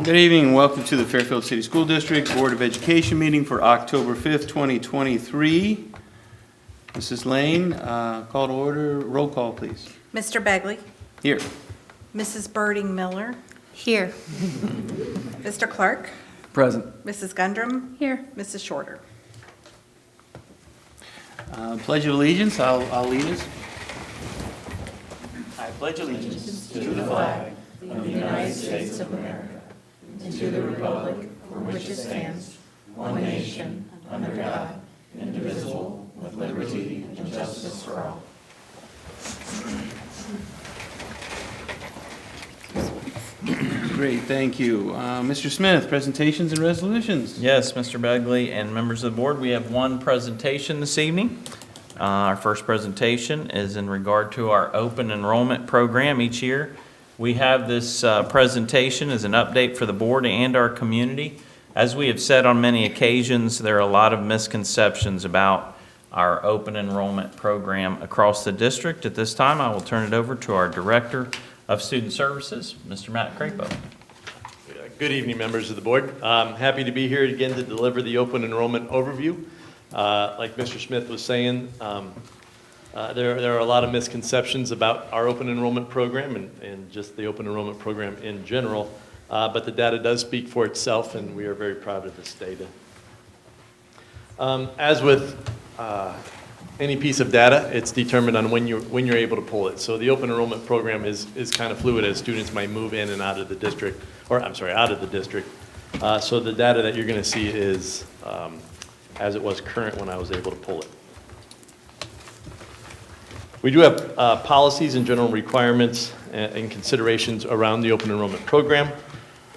Good evening. Welcome to the Fairfield City School District Board of Education meeting for October 5th, 2023. Mrs. Lane, call to order. Roll call, please. Mr. Begley? Here. Mrs. Birding Miller? Here. Mr. Clark? Present. Mrs. Gundrum? Here. Mrs. Shorter? Pledge of allegiance. I'll lead us. I pledge allegiance to the flag of the United States of America, and to the republic for which it stands, one nation, under God, indivisible, with liberty and justice for all. Great, thank you. Mr. Smith, presentations and resolutions. Yes, Mr. Begley and members of the board, we have one presentation this evening. Our first presentation is in regard to our open enrollment program each year. We have this presentation as an update for the board and our community. As we have said on many occasions, there are a lot of misconceptions about our open enrollment program across the district. At this time, I will turn it over to our Director of Student Services, Mr. Matt Crapo. Good evening, members of the board. I'm happy to be here again to deliver the open enrollment overview. Like Mr. Smith was saying, there are a lot of misconceptions about our open enrollment program and just the open enrollment program in general, but the data does speak for itself, and we are very proud of this data. As with any piece of data, it's determined on when you're able to pull it. So the open enrollment program is kind of fluid as students might move in and out of the district, out of the district. So the data that you're going to see is as it was current when I was able to pull it. We do have policies and general requirements and considerations around the open enrollment program.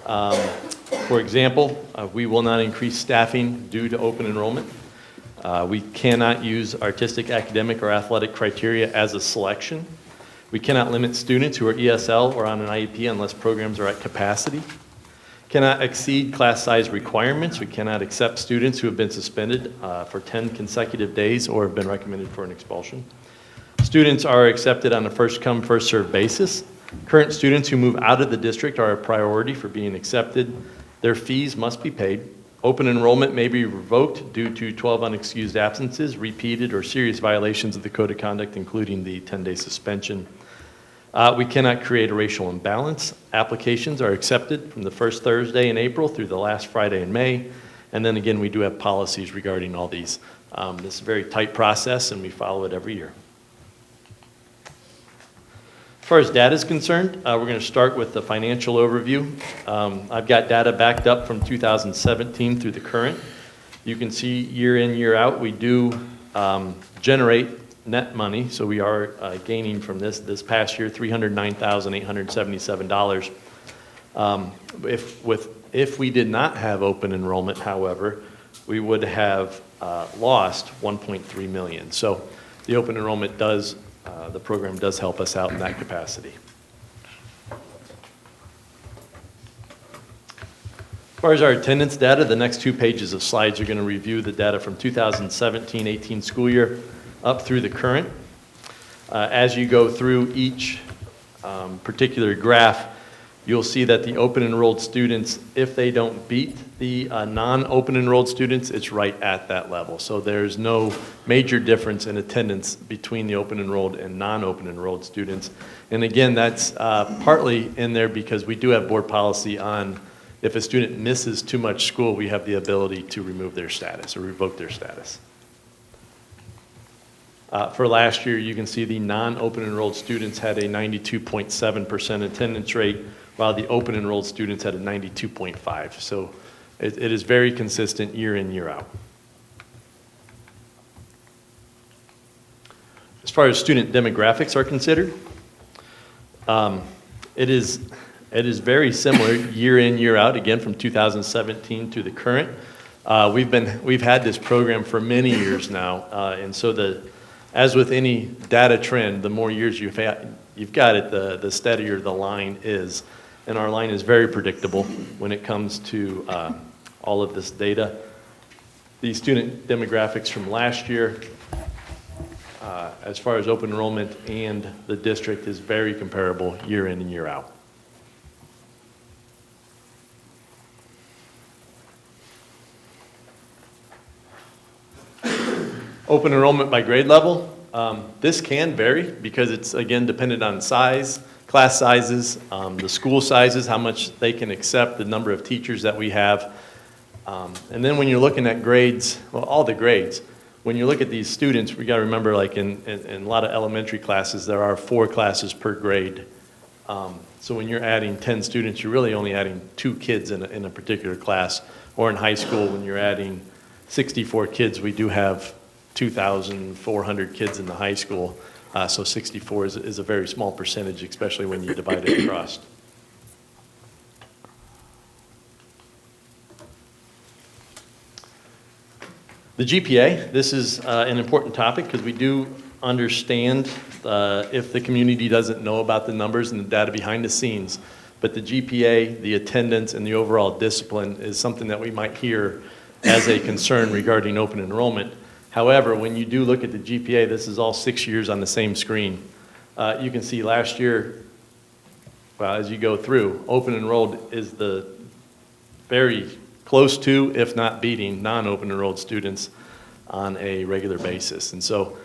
For example, we will not increase staffing due to open enrollment. We cannot use artistic, academic, or athletic criteria as a selection. We cannot limit students who are ESL or on an IEP unless programs are at capacity. Cannot exceed class size requirements. We cannot accept students who have been suspended for 10 consecutive days or have been recommended for an expulsion. Students are accepted on a first-come, first-served basis. Current students who move out of the district are a priority for being accepted. Their fees must be paid. Open enrollment may be revoked due to 12 unexcused absences, repeated or serious violations of the Code of Conduct, including the 10-day suspension. We cannot create a racial imbalance. Applications are accepted from the first Thursday in April through the last Friday in May. And then again, we do have policies regarding all these. This is a very tight process, and we follow it every year. As far as data is concerned, we're going to start with the financial overview. I've got data backed up from 2017 through the current. You can see year in, year out, we do generate net money. So we are gaining from this past year, $309,877. If we did not have open enrollment, however, we would have lost $1.3 million. So the open enrollment the program does help us out in that capacity. As far as our attendance data, the next 2 pages of slides are going to review the data from 2017-18 school year up through the current. As you go through each particular graph, you'll see that the open enrolled students, if they don't beat the non-open enrolled students, it's right at that level. So there's no major difference in attendance between the open enrolled and non-open enrolled students. And again, that's partly in there because we do have board policy on if a student misses too much school, we have the ability to remove their status or revoke their status. For last year, you can see the non-open enrolled students had a 92.7% attendance rate, while the open enrolled students had a 92.5. So it is very consistent year in, year out. As far as student demographics are considered, it is very similar year in, year out, again from 2017 to the current. We've had this program for many years now, and so as with any data trend, the more years you've got it, the steadier the line is. And our line is very predictable when it comes to all of this data. The student demographics from last year, as far as open enrollment and the district, is very comparable year in and year out. Open enrollment by grade level, this can vary because it's, again, dependent on size, class sizes, the school sizes, how much they can accept, the number of teachers that we have. And then when you're looking at grades, well, all the grades, when you look at these students, we gotta remember, like in a lot of elementary classes, there are 4 classes per grade. So when you're adding 10 students, you're really only adding 2 kids in a particular class. Or in high school, when you're adding 64 kids, we do have 2,400 kids in the high school. So 64 is a very small percentage, especially when you divide it across. The GPA, this is an important topic because we do understand if the community doesn't know about the numbers and the data behind the scenes. But the GPA, the attendance, and the overall discipline is something that we might hear as a concern regarding open enrollment. However, when you do look at the GPA, this is all 6 years on the same screen. You can see last year, well, as you go through, open enrolled is the very close to, if not beating, non-open enrolled students on a regular basis. And so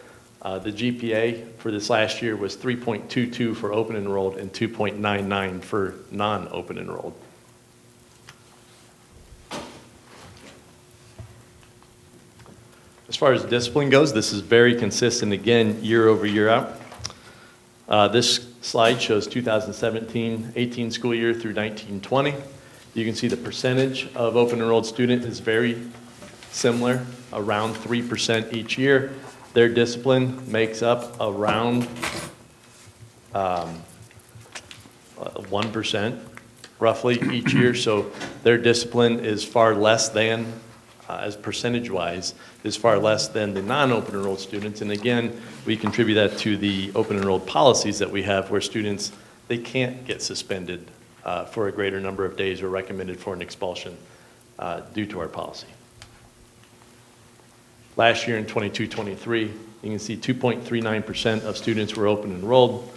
the GPA for this last year was 3.22 for open enrolled and 2.99 for non-open enrolled. As far as discipline goes, this is very consistent, again, year over year out. This slide shows 2017-18 school year through 19-20. You can see the percentage of open enrolled student is very similar, around 3% each year. Their discipline makes up around 1% roughly each year. So their discipline is far less than, as percentage-wise, is far less than the non-open enrolled students. And again, we contribute that to the open enrolled policies that we have where students, they can't get suspended for a greater number of days or recommended for an expulsion due to our policy. Last year in 22-23, you can see 2.39% of students were open enrolled,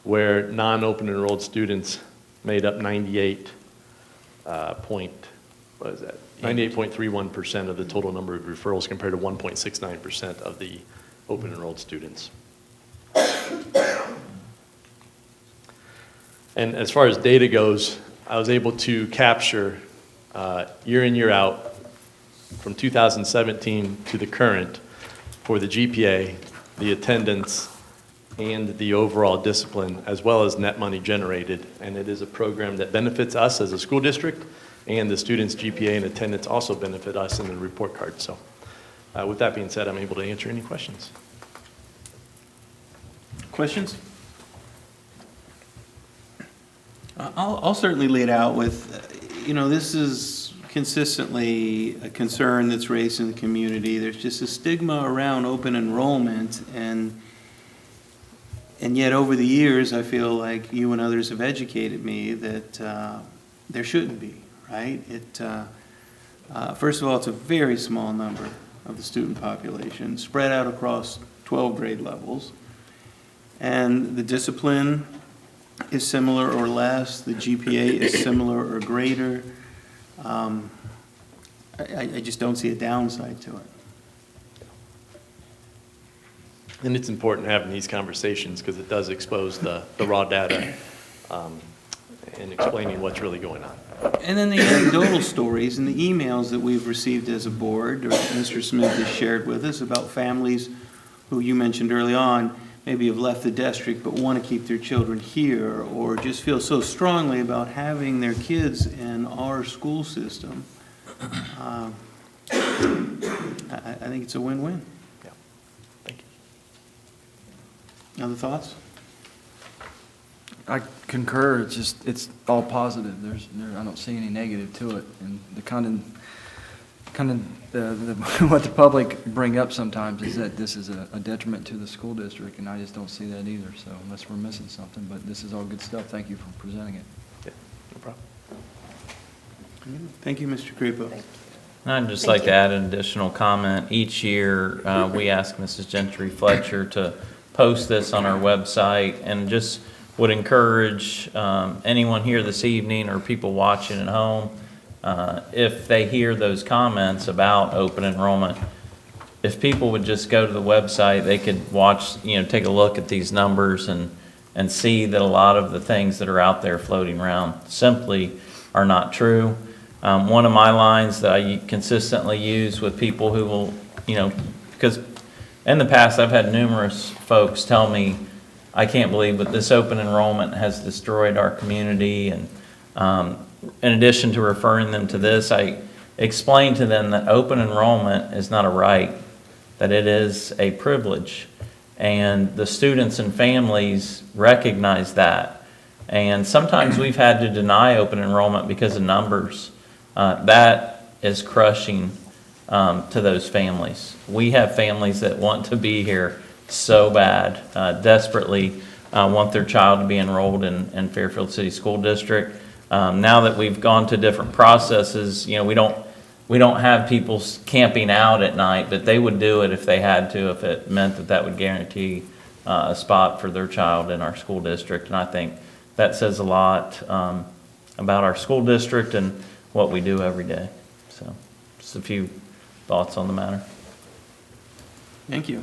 where non-open enrolled students made up 98.31% of the total number of referrals compared to 1.69% of the open enrolled students. And as far as data goes, I was able to capture year in, year out from 2017 to the current for the GPA, the attendance, and the overall discipline, as well as net money generated. And it is a program that benefits us as a school district, and the students' GPA and attendance also benefit us in the report card. So with that being said, I'm able to answer any questions. Questions? I'll certainly lead out with, this is consistently a concern that's raised in the community. There's just a stigma around open enrollment, and yet over the years, I feel like you and others have educated me that there shouldn't be, right? First of all, it's a very small number of the student population, spread out across 12 grade levels, and the discipline is similar or less, the GPA is similar or greater. I just don't see a downside to it. And it's important having these conversations because it does expose the raw data and explaining what's really going on. And then the anecdotal stories and the emails that we've received as a board, or Mr. Smith has shared with us about families who you mentioned early on, maybe have left the district but want to keep their children here, or just feel so strongly about having their kids in our school system. I think it's a win-win. Yeah. Thank you. Other thoughts? I concur. It's all positive. I don't see any negative to it, and what the public bring up sometimes is that this is a detriment to the school district, and I just don't see that either. So unless we're missing something, but this is all good stuff. Thank you for presenting it. Yeah, no problem. Thank you, Mr. Crepo. I'd just like to add an additional comment. Each year, we ask Mrs. Gentry Fletcher to post this on our website, and just would encourage anyone here this evening or people watching at home, if they hear those comments about open enrollment, if people would just go to the website, they could watch, take a look at these numbers and see that a lot of the things that are out there floating around simply are not true. One of my lines that I consistently use with people who will, because in the past, I've had numerous folks tell me, I can't believe that this open enrollment has destroyed our community. And in addition to referring them to this, I explain to them that open enrollment is not a right, that it is a privilege. And the students and families recognize that. And sometimes we've had to deny open enrollment because of numbers. That is crushing to those families. We have families that want to be here so bad, desperately want their child to be enrolled in Fairfield City School District. Now that we've gone to different processes, we don't have people camping out at night, but they would do it if they had to, if it meant that would guarantee a spot for their child in our school district. And I think that says a lot about our school district and what we do every day. So just a few thoughts on the matter. Thank you.